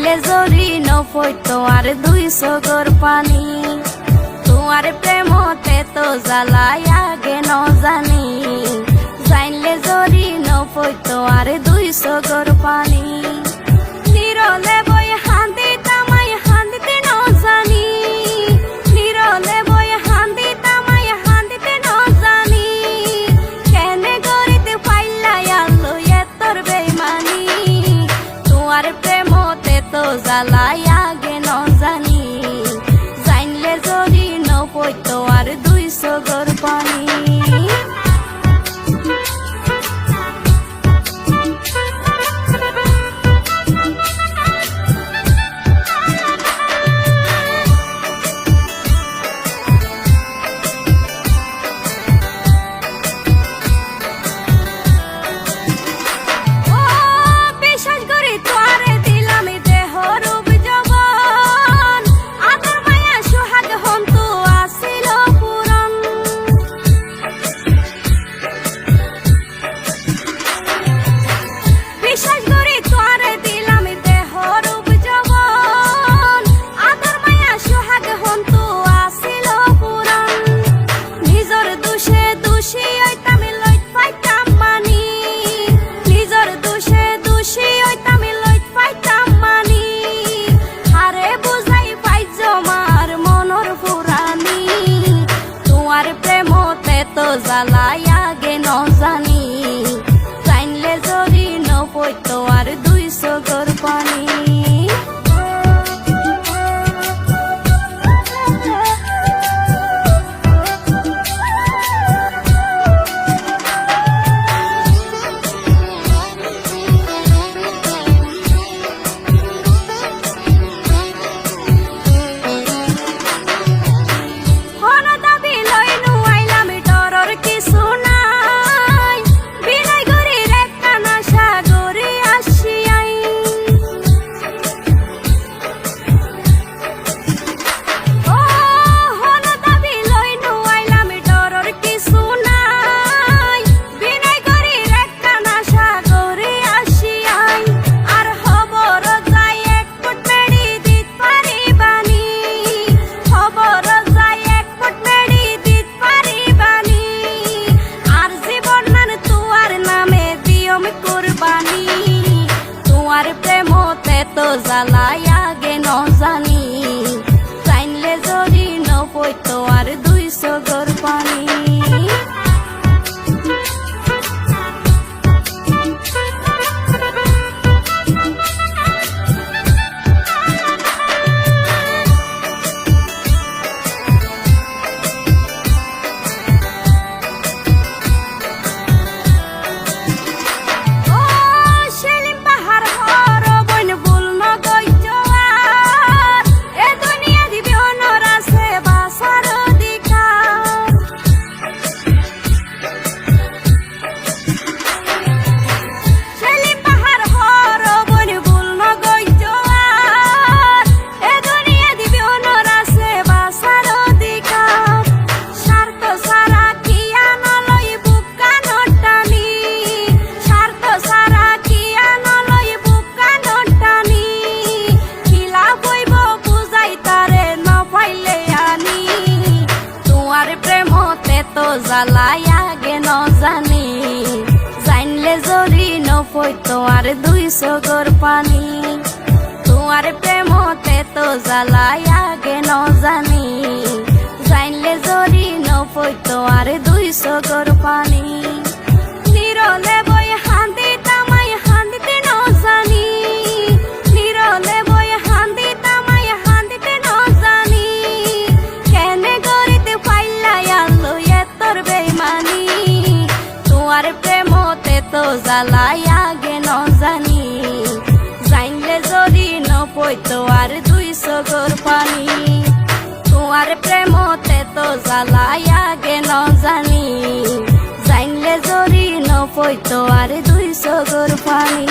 জাইনলে জরি নপইতো আর 200 গর পানি। তোমার প্রেমতে তো জ্বালাই আগে ন জানি, জাইনলে জরি নপইতো আর 200 গর পানি। নিরলে বই হান্দি তামাই হান্দিতে ন জানি, নিরলে বই হান্দি তামাই হান্দিতে ন জানি। কেনে গরিতে পাইলাই আলো এতর বেইমানি, তোমার প্রেমতে তো জ্বালাই আগে ন জানি, জাইনলে জরি নপইতো আর 200 গর পানি। জ্বালাই আগে ন জানি, জাইনলে জরি নপইতো আর 200 গর পানি। জ্বালাই আগে ন জানি, জাইনলে জরি নপইতো আর 200 গর পানি। জ্বালাই আগে ন জানি, জাইনলে জরি নপইতো আর 200 গর পানি। তোমার প্রেমতে তো জ্বালাই আগে ন জানি, জাইনলে জরি নপইতো আর 200 গর পানি। নিরলে বই হান্দি তামাই হান্দিতে ন জানি, নিরলে বই হান্দি তামাই হান্দিতে ন জানি। কেনে গরিতে পাইলাই আলো এতর বেইমানি, তোমার প্রেমতে তো জ্বালাই আগে ন জানি, জাইনলে জরি নপইতো আর 200 গর পানি। তোমার প্রেমতে তো জ্বালাই আগে ন জানি, জাইনলে জরি নপইতো আর 200 গর পানি।